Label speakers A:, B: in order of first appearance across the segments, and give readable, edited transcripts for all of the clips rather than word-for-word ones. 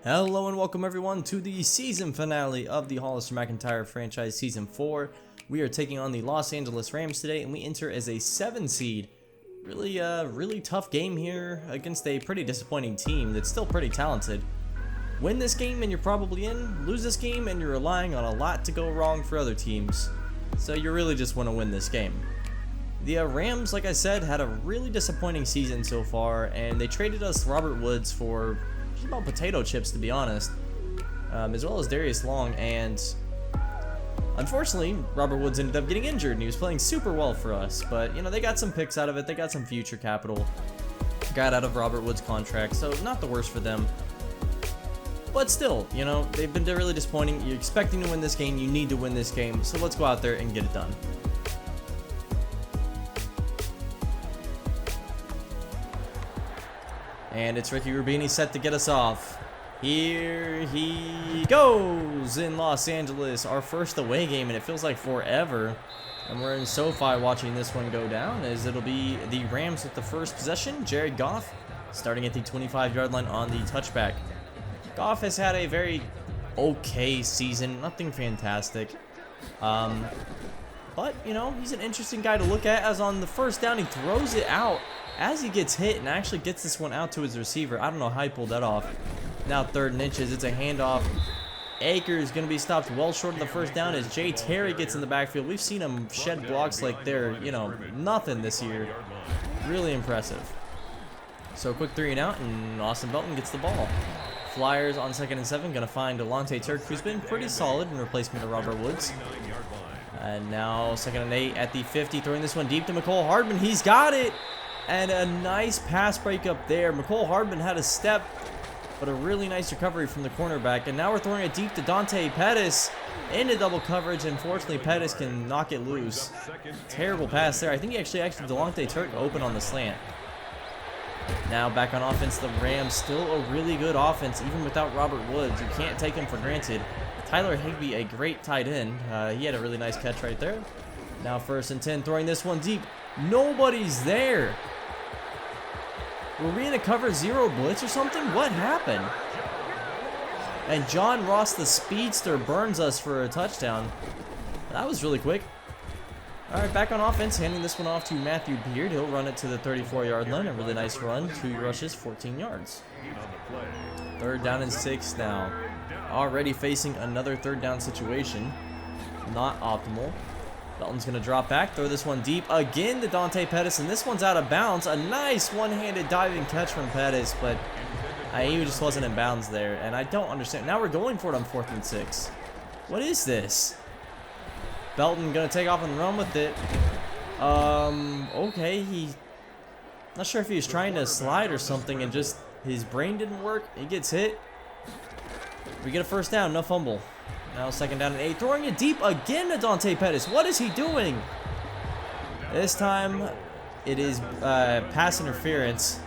A: Hello and welcome everyone to the season finale of the Hollister MacIntyre franchise season 4. We are taking on the Los Angeles Rams today and we enter as a 7 seed. Really tough game here against a pretty disappointing team that's still pretty talented. Win this game and you're probably in. Lose this game and you're relying on a lot to go wrong for other teams. So you really just want to win this game. The Rams, like I said, had a really disappointing season so far, and they traded us Robert Woods for just about potato chips, to be honest, as well as Darius Long, and unfortunately Robert Woods ended up getting injured and he was playing super well for us. But you know, they got some picks out of it, they got some future capital, got out of Robert Woods' contract, so not the worst for them. But still, you know, they've been really disappointing. You're expecting to win this game, you need to win this game, so let's go out there and get it done. And it's Ricky Rubini set to get us off. Here he goes in Los Angeles. Our first away game, and it feels like forever. And we're in SoFi watching this one go down, as it'll be the Rams with the first possession. Jared Goff starting at the 25-yard line on the touchback. Goff has had a very okay season, nothing fantastic. But, you know, he's an interesting guy to look at, as on the first down he throws it out as he gets hit and actually gets this one out to his receiver. I don't know how he pulled that off. Now 3rd and inches, it's a handoff. Akers going to be stopped well short of the first down as Jay Terry gets in the backfield. We've seen him shed blocks like they're, you know, nothing this year. Really impressive. So quick 3 and out, and Austin Belton gets the ball. Flyers on 2nd and 7, going to find Delonte Turk, who's been pretty solid in replacement of Robert Woods. And now 2nd and 8 at the 50, throwing this one deep to McCole Hardman. He's got it! And a nice pass break up there. McCole Hardman had a step, but a really nice recovery from the cornerback. And now we're throwing it deep to Dante Pettis into double coverage. Unfortunately, Pettis can knock it loose. Terrible pass there. I think he actually Delonte Turk open on the slant. Now back on offense, the Rams still a really good offense, even without Robert Woods. You can't take him for granted. Tyler Higbee, a great tight end. He had a really nice catch right there. Now 1st and 10, throwing this one deep. Nobody's there. Were we in a cover 0 blitz or something? What happened? And John Ross, the speedster, burns us for a touchdown. That was really quick. All right, back on offense, handing this one off to Matthew Beard. He'll run it to the 34-yard line. A really nice run. 2 rushes, 14 yards. 3rd down and 6 now. Already facing another 3rd down situation. Not optimal. Belton's going to drop back, throw this one deep again to Dante Pettis, and this one's out of bounds. A nice one-handed diving catch from Pettis, but he just wasn't in bounds there, and I don't understand. Now we're going for it on 4th and 6. What is this? Belton going to take off and run with it. Okay, not sure if he was trying to slide or something and just his brain didn't work. He gets hit. We get a 1st down, no fumble. Now 2nd down and 8, throwing it deep again to Dante Pettis. What is he doing? This time it is pass interference.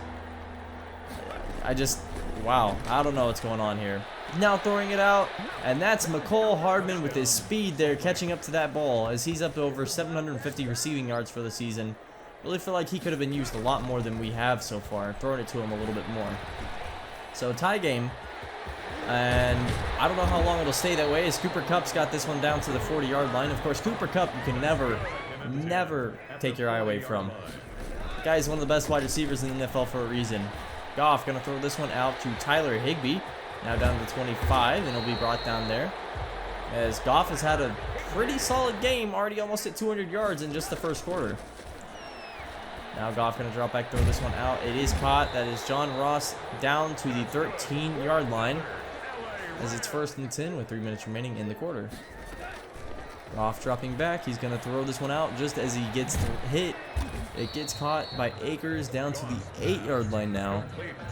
A: Wow, I don't know what's going on here. Now throwing it out, and that's McCole Hardman with his speed there, catching up to that ball as he's up to over 750 receiving yards for the season. Really feel like he could have been used a lot more than we have so far, throwing it to him a little bit more. So tie game. And I don't know how long it'll stay that way, as Cooper Kupp's got this one down to the 40-yard line. Of course, Cooper Kupp you can never take your eye away from. The guy is one of the best wide receivers in the NFL for a reason. Goff going to throw this one out to Tyler Higbee. Now down to the 25, and he'll be brought down there. As Goff has had a pretty solid game, already almost at 200 yards in just the 1st quarter. Now Goff going to drop back, throw this one out. It is caught. That is John Ross down to the 13-yard line, as it's 1st and 10 with 3 minutes remaining in the quarter. Goff dropping back. He's going to throw this one out just as he gets hit. It gets caught by Akers down to the 8-yard line now.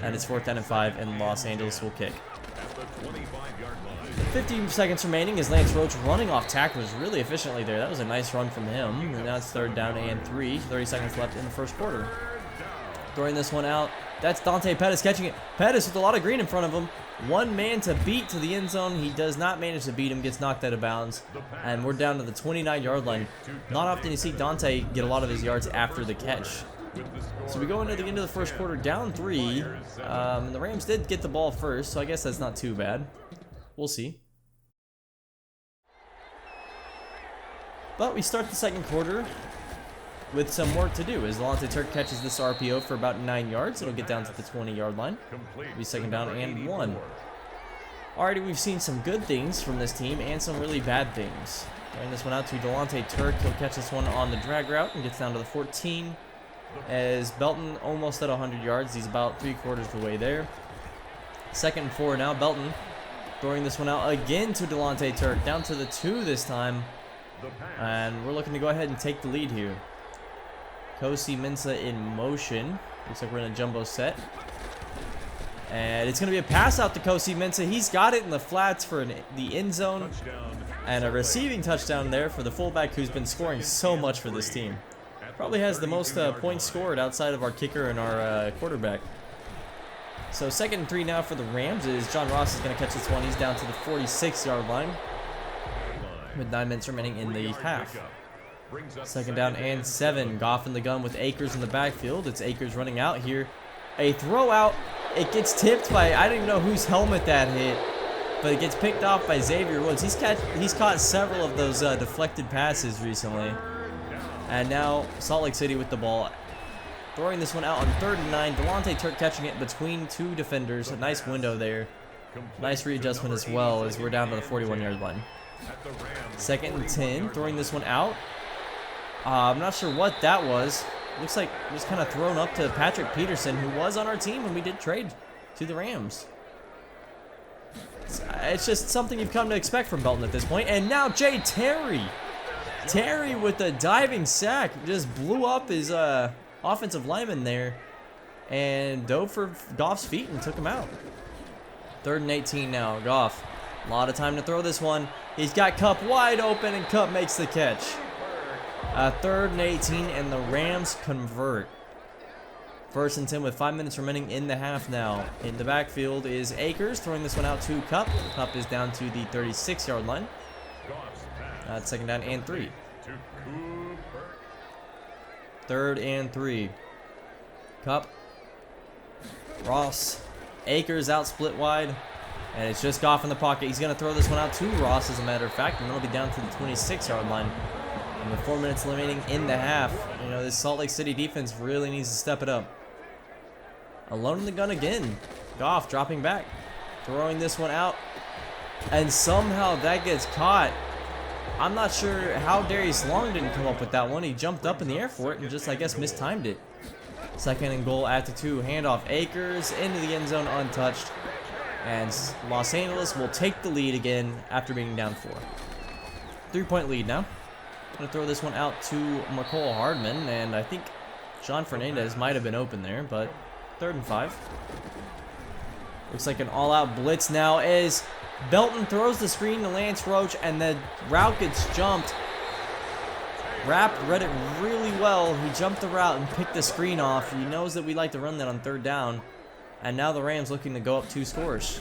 A: And it's 4th down and 5, and Los Angeles will kick. 50 seconds remaining as Lance Roach running off tacklers really efficiently there. That was a nice run from him. And now it's 3rd down and 3. 30 seconds left in the 1st quarter. Throwing this one out. That's Dante Pettis catching it. Pettis with a lot of green in front of him. One man to beat to the end zone. He does not manage to beat him. Gets knocked out of bounds. And we're down to the 29-yard line. Not often you see Dante get a lot of his yards after the catch. So we go into the end of the first quarter down 3. The Rams did get the ball first, so I guess that's not too bad. We'll see. But we start the second quarter with some work to do as Delonte Turk catches this RPO for about 9 yards. It'll get down to the 20-yard line. It'll be second down and 1. Already we've seen some good things from this team and some really bad things. Throwing this one out to Delonte Turk. He'll catch this one on the drag route and gets down to the 14. As Belton almost at 100 yards. He's about 3/4 of the way there. Second and 4 now. Belton throwing this one out again to Delonte Turk. Down to the 2 this time. And we're looking to go ahead and take the lead here. Kosi Mensah in motion. Looks like we're in a jumbo set. And it's going to be a pass out to Kosi Mensah. He's got it in the flats for the end zone. And a receiving touchdown there for the fullback who's been scoring so much for this team. Probably has the most points scored outside of our kicker and our quarterback. So second and 3 now for the Rams is John Ross is going to catch this one. He's down to the 46-yard line with 9 minutes remaining in the half. Second down and 7. Goff in the gun with Akers in the backfield. It's Akers running out here. A throw out. It gets tipped by, I don't even know whose helmet that hit, but it gets picked off by Xavier Woods. He's caught several of those deflected passes recently. And now Salt Lake City with the ball. Throwing this one out on 3rd and 9. Delonte Turk catching it between 2 defenders. A nice window there. Nice readjustment as well as we're down to the 41-yard line. Second and 10. Throwing this one out. I'm not sure what that was. Looks like it was kind of thrown up to Patrick Peterson, who was on our team when we did trade to the Rams. It's just something you've come to expect from Belton at this point. And now Jay Terry. Terry with a diving sack just blew up his offensive lineman there and dove for Goff's feet and took him out. 3rd and 18 now. Goff, a lot of time to throw this one. He's got Kupp wide open and Kupp makes the catch. 3rd and 18 and the Rams convert. 1st and 10 with 5 minutes remaining in the half now. In the backfield is Akers throwing this one out to Kupp. Kupp is down to the 36-yard line. Second down and 3. 3rd and 3. Kupp. Ross. Akers out split wide. And it's just Goff in the pocket. He's going to throw this one out to Ross, as a matter of fact. And it'll be down to the 26-yard line. And with 4 minutes remaining in the half, you know, this Salt Lake City defense really needs to step it up. Alone in the gun again. Goff dropping back. Throwing this one out. And somehow that gets caught. I'm not sure how Darius Long didn't come up with that one. He jumped up in the air for it and just, I guess, mistimed it. Second and goal at the 2. Handoff Akers into the end zone untouched. And Los Angeles will take the lead again after being down 4. 3-point lead now. Going to throw this one out to McCole Hardman. And I think John Fernandez might have been open there, but 3rd and 5. Looks like an all-out blitz now as Belton throws the screen to Lance Roach, and the route gets jumped. Rapp read it really well. He jumped the route and picked the screen off. He knows that we like to run that on 3rd down. And now the Rams looking to go up 2 scores.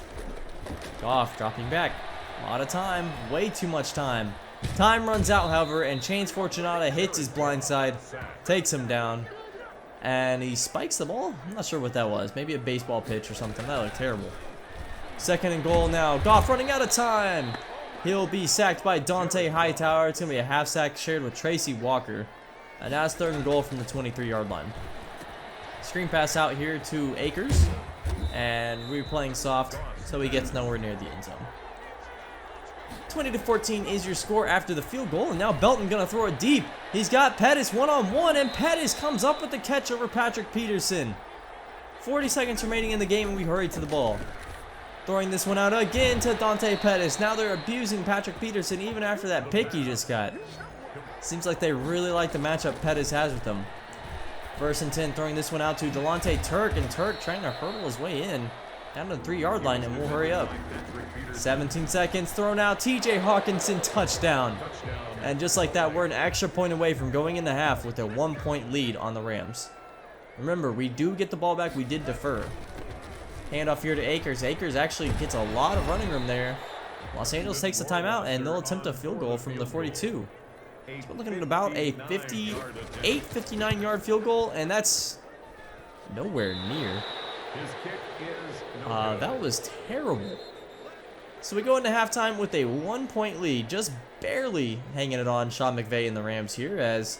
A: Goff dropping back. A lot of time. Way too much time. Time runs out, however, and Chains Fortunata hits his blind side. Takes him down. And he spikes the ball. I'm not sure what that was. Maybe a baseball pitch or something. That looked terrible. Second and goal now. Goff running out of time. He'll be sacked by Dante Hightower. It's going to be a half sack shared with Tracy Walker. And now it's 3rd and goal from the 23-yard line. Screen pass out here to Akers. And we're playing soft, so he gets nowhere near the end zone. 20-14 is your score after the field goal. And now Belton going to throw it deep. He's got Pettis one-on-one, and Pettis comes up with the catch over Patrick Peterson. 40 seconds remaining in the game, and we hurry to the ball. Throwing this one out again to Dante Pettis. Now they're abusing Patrick Peterson even after that pick he just got. Seems like they really like the matchup Pettis has with them. 1st and 10, throwing this one out to Delonte Turk, and Turk trying to hurdle his way in. Down to the 3-yard line, and we'll hurry up. 17 seconds, thrown out. TJ Hawkinson, touchdown. And just like that, we're an extra point away from going in the half with a 1-point lead on the Rams. Remember, we do get the ball back. We did defer. Handoff here to Akers. Akers actually gets a lot of running room there. Los Angeles takes the timeout, and they'll attempt a field goal from the 42. So we're looking at about a 58, 59-yard field goal, and that's nowhere near. That was terrible. So we go into halftime with a 1-point lead, just barely hanging it on Sean McVay and the Rams here, as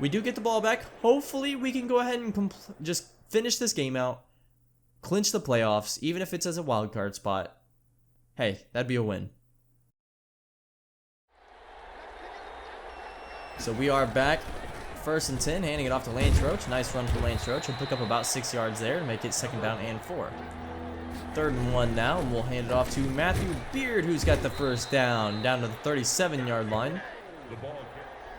A: we do get the ball back. Hopefully we can go ahead and just finish this game out, clinch the playoffs, even if it's as a wild card spot. Hey, that'd be a win. So we are back, 1st and 10, handing it off to Lance Roach. Nice run for Lance Roach. He'll pick up about 6 yards there to make it 2nd down and 4. 3rd and 1 now, and we'll hand it off to Matthew Beard, who's got the 1st down to the 37-yard line.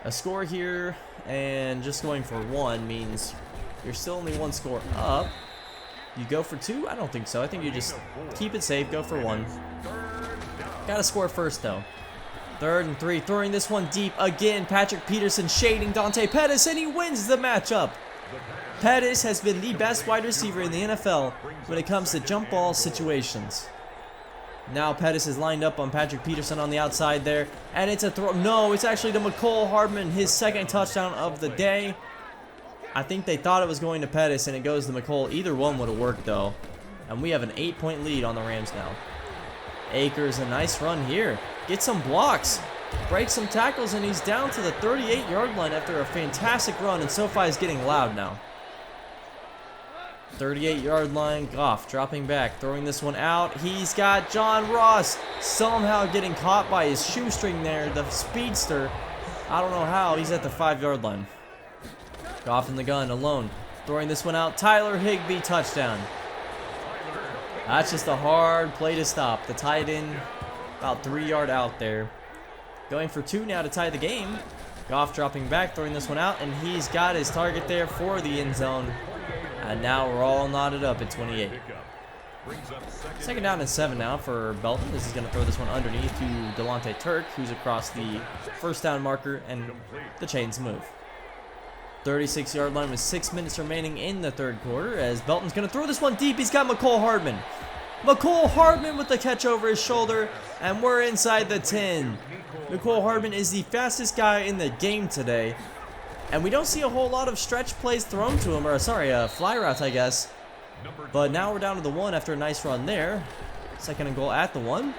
A: A score here, and just going for 1 means you're still only 1 score up. You go for 2? I don't think so. I think you just keep it safe, go for 1. Gotta score first, though. 3rd and 3, throwing this one deep again. Patrick Peterson shading Dante Pettis, and he wins the matchup. Pettis has been the best wide receiver in the NFL when it comes to jump ball situations. Now Pettis is lined up on Patrick Peterson on the outside there, and it's a throw. No, it's actually to McCole Hardman, his 2nd touchdown of the day. I think they thought it was going to Pettis, and it goes to McCole. Either one would have worked, though. And we have an 8-point lead on the Rams now. Akers, a nice run here. Gets some blocks, breaks some tackles, and he's down to the 38-yard line after a fantastic run, and SoFi is getting loud now. 38-yard line, Goff dropping back, throwing this one out. He's got John Ross somehow getting caught by his shoestring there, the speedster. I don't know how. He's at the 5-yard line. Goff in the gun, alone. Throwing this one out. Tyler Higbee, touchdown. That's just a hard play to stop. The tight end about 3-yard out there. Going for 2 now to tie the game. Goff dropping back, throwing this one out, and he's got his target there for the end zone. And now we're all knotted up at 28. 2nd down and 7 now for Belton. This is going to throw this one underneath to Delonte Turk, who's across the 1st down marker, and the chains move. 36-yard line with 6 minutes remaining in the 3rd quarter, as Belton's going to throw this one deep. He's got McCole Hardman. McCole Hardman with the catch over his shoulder, and we're inside the 10. McCole Hardman is the fastest guy in the game today, and we don't see a whole lot of stretch plays thrown to him, or sorry, fly routes, I guess. But now we're down to the 1 after a nice run there. 2nd and goal at the 1.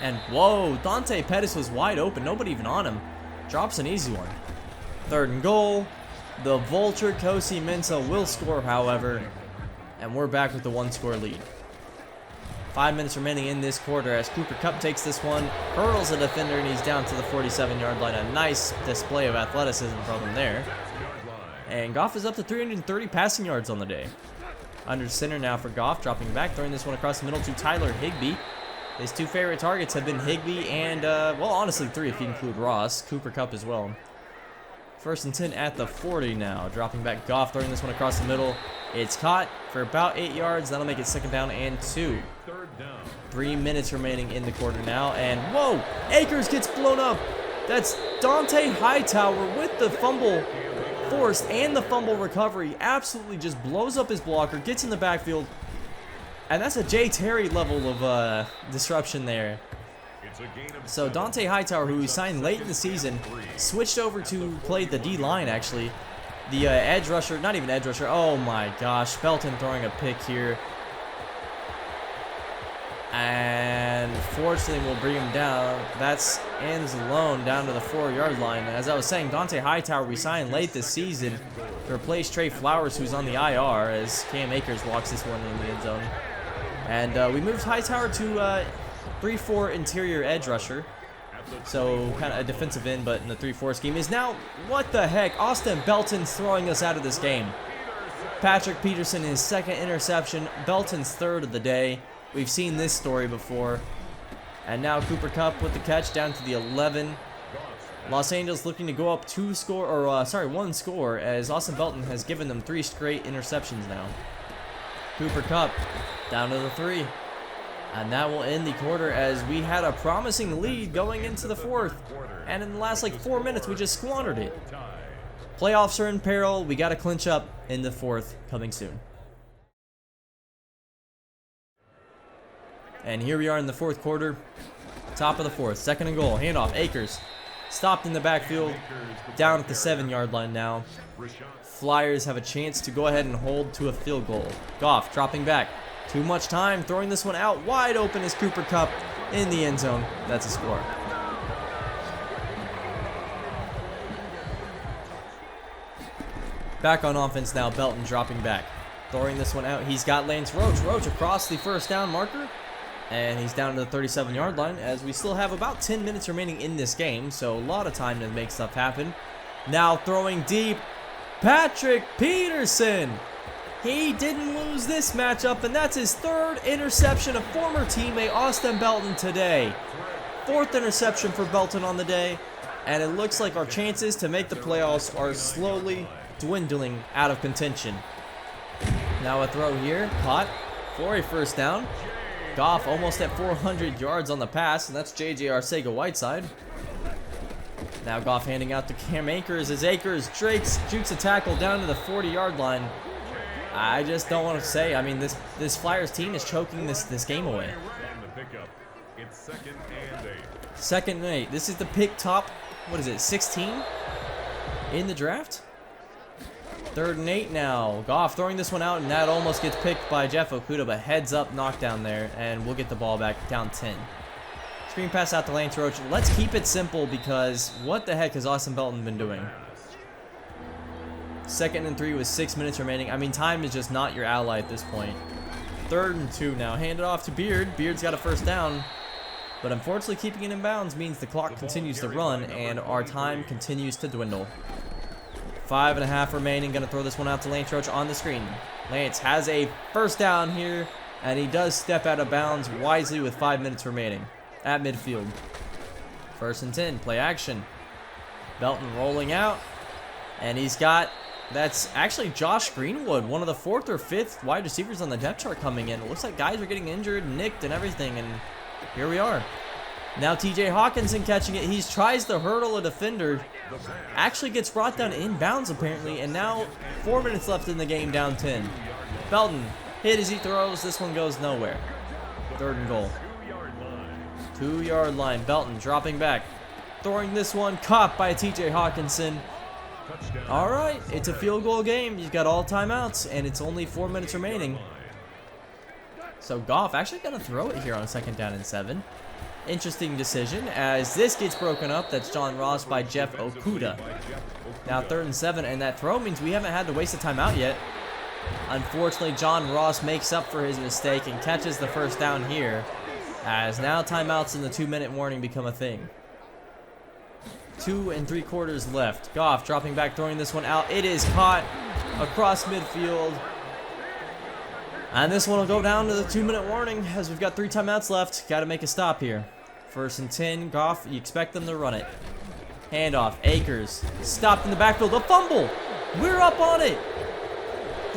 A: And whoa, Dante Pettis was wide open, nobody even on him. Drops an easy one. 3rd and goal. The Vulture Kosi Mensah will score, however, and we're back with the 1-score lead. 5 minutes remaining in this quarter as Cooper Kupp takes this one, hurdles a defender, and he's down to the 47-yard line. A nice display of athleticism from him there. And Goff is up to 330 passing yards on the day. Under center now for Goff, dropping back, throwing this one across the middle to Tyler Higbee. His 2 favorite targets have been Higbee and, well, honestly 3 if you include Ross. Cooper Kupp as well. 1st and 10 at the 40 now. Dropping back Goff, throwing this one across the middle. It's caught for about 8 yards. That'll make it 2nd down and 2. 3 minutes remaining in the quarter now. And whoa! Akers gets blown up. That's Dante Hightower with the fumble forced and the fumble recovery. Absolutely just blows up his blocker, gets in the backfield. And that's a Jay Terry level of disruption there. So Dante Hightower, who we signed late in the season, switched over to play the D-line, actually. The edge rusher, not even edge rusher, oh my gosh, Belton throwing a pick here. And fortunately we'll bring him down. That's ends alone down to the 4-yard line. As I was saying, Dante Hightower we signed late this season to replace Trey Flowers, who's on the IR, as Cam Akers walks this one in the end zone. And we moved Hightower to 3-4 interior edge rusher. So kind of a defensive end, but in the 3-4 scheme. Is now, what the heck? Austin Belton's throwing us out of this game. Patrick Peterson, his 2nd interception. Belton's 3rd of the day. We've seen this story before. And now Cooper Kupp with the catch down to the 11. Los Angeles looking to go up 1 score, as Austin Belton has given them 3 straight interceptions now. Cooper Kupp down to the 3. And that will end the quarter, as we had a promising lead going into the 4th. And in the last 4 minutes, we just squandered it. Playoffs are in peril. We got to clinch up in the 4th coming soon. And here we are in the 4th quarter. Top of the 4th. 2nd and goal. Handoff. Akers. Stopped in the backfield. Down at the 7-yard line now. Flyers have a chance to go ahead and hold to a field goal. Goff dropping back. Too much time. Throwing this one out. Wide open is Cooper Kupp in the end zone. That's a score. Back on offense now. Belton dropping back. Throwing this one out. He's got Lance Roach. Roach across the first down marker. And he's down to the 37-yard line as we still have about 10 minutes remaining in this game. So a lot of time to make stuff happen. Now throwing deep. Patrick Peterson. He didn't lose this matchup, and that's his 3rd interception of former teammate Austin Belton today. 4th interception for Belton on the day, and it looks like our chances to make the playoffs are slowly dwindling out of contention. Now a throw here, caught for a first down. Goff almost at 400 yards on the pass, and that's J.J. Arcega-Whiteside. Now Goff handing out to Cam Akers as Akers jukes a tackle down to the 40-yard line. I just don't want to say. I mean, this Flyers team is choking this game away. It's 2nd and 8. This is the pick top, what is it, 16 in the draft? 3rd and 8 now. Goff throwing this one out, and that almost gets picked by Jeff Okudah, but heads up knockdown there, and we'll get the ball back down 10. Screen pass out to Lance Roach. Let's keep it simple because what the heck has Austin Belton been doing? 2nd and 3 with 6 minutes remaining. I mean, time is just not your ally at this point. 3rd and 2 now. Hand it off to Beard. Beard's got a first down. But unfortunately, keeping it in bounds means the clock continues to run and our time continues to dwindle. 5.5 remaining. Going to throw this one out to Lance Roach on the screen. Lance has a first down here, and he does step out of bounds wisely with 5 minutes remaining at midfield. 1st and 10. Play action. Belton rolling out, and he's got... That's actually Josh Greenwood, one of the 4th or 5th wide receivers on the depth chart coming in. It looks like guys are getting injured, nicked, and everything, and here we are. Now TJ Hawkinson catching it. He tries to hurdle a defender. Actually gets brought down inbounds apparently, and now 4 minutes left in the game, down 10. Belton hit as he throws. This one goes nowhere. 3rd and goal. 2-yard line. Belton dropping back. Throwing this one, caught by TJ Hawkinson. All right, it's a field goal game. You've got all timeouts, and it's only 4 minutes remaining. So Goff actually going to throw it here on 2nd down and 7. Interesting decision as this gets broken up. That's John Ross by Jeff Okudah. Now 3rd and 7, and that throw means we haven't had to waste a timeout yet. Unfortunately, John Ross makes up for his mistake and catches the first down here, as now timeouts and the 2-minute warning become a thing. 2 3/4 left. Goff dropping back, throwing this one out. It is caught across midfield. And this one will go down to the 2-minute warning as we've got 3 timeouts left. Got to make a stop here. 1st and 10. Goff, you expect them to run it. Handoff. Akers stopped in the backfield. A fumble. We're up on it.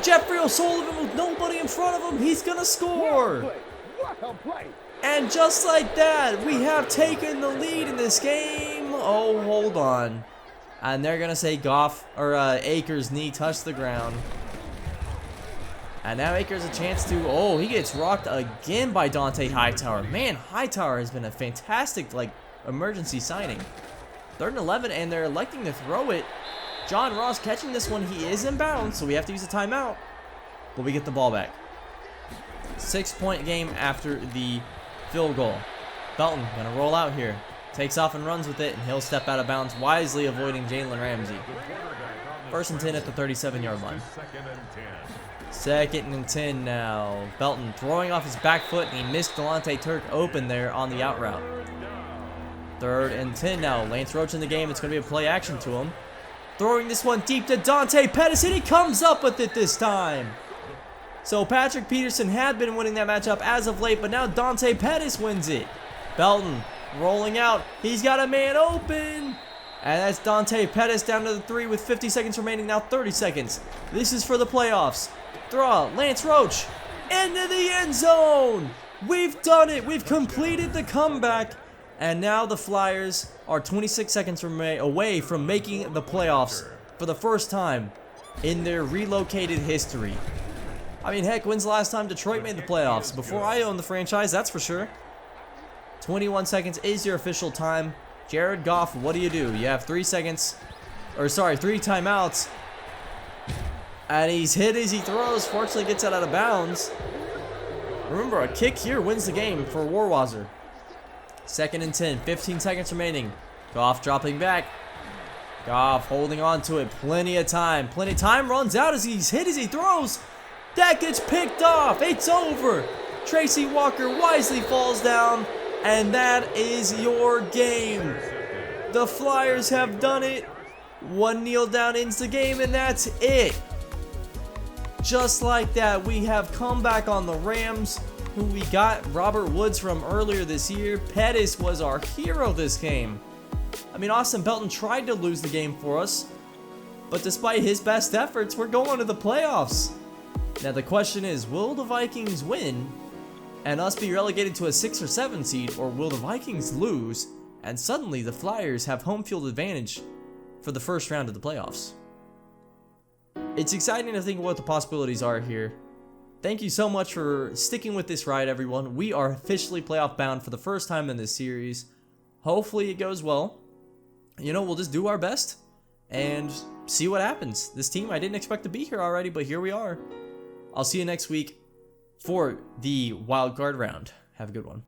A: Jeffrey O'Sullivan with nobody in front of him. He's going to score. And just like that, we have taken the lead in this game. Oh, hold on. And they're going to say Akers' knee touched the ground. And now Akers a chance to, oh, he gets rocked again by Dante Hightower. Man, Hightower has been a fantastic, emergency signing. 3rd and 11, and they're electing to throw it. John Ross catching this one. He is in bounds, so we have to use a timeout. But we get the ball back. 6-point game after the field goal. Belton gonna roll out here. Takes off and runs with it, and he'll step out of bounds, wisely avoiding Jalen Ramsey. 1st and 10 at the 37-yard line. 2nd and 10 now. Belton throwing off his back foot, and he missed Delonte Turk open there on the out route. 3rd and 10 now. Lance Roach in the game. It's going to be a play action to him. Throwing this one deep to Dante Pettis, and he comes up with it this time. So Patrick Peterson had been winning that matchup as of late, but now Dante Pettis wins it. Belton rolling out. He's got a man open. And that's Dante Pettis down to the 3 with 50 seconds remaining. Now 30 seconds. This is for the playoffs. Throw out Lance Roach into the end zone. We've done it. We've completed the comeback. And now the Flyers are 26 seconds away from making the playoffs for the first time in their relocated history. I mean, heck, when's the last time Detroit made the playoffs? Before I owned the franchise, that's for sure. 21 seconds is your official time. Jared Goff, what do? You have 3 seconds. Or sorry, 3 timeouts. And he's hit as he throws. Fortunately gets it out of bounds. Remember, a kick here wins the game for Warwazzer. 2nd and 10, 15 seconds remaining. Goff dropping back. Goff holding on to it. Plenty of time. Plenty of time. Runs out as he's hit as he throws. That gets picked off. It's over. Tracy Walker wisely falls down. And that is your game. The Flyers have done it. 1 kneel down ends the game, and that's it. Just like that, we have come back on the Rams, who we got Robert Woods from earlier this year. Pettis was our hero this game. I mean, Austin Belton tried to lose the game for us, but despite his best efforts, we're going to the playoffs. Now the question is, will the Vikings win and us be relegated to a 6 or 7 seed, or will the Vikings lose and suddenly the Flyers have home field advantage for the first round of the playoffs? It's exciting to think what the possibilities are here. Thank you so much for sticking with this ride, everyone. We are officially playoff bound for the first time in this series. Hopefully it goes well. You know, we'll just do our best and see what happens. This team, I didn't expect to be here already, but here we are. I'll see you next week for the wild card round. Have a good one.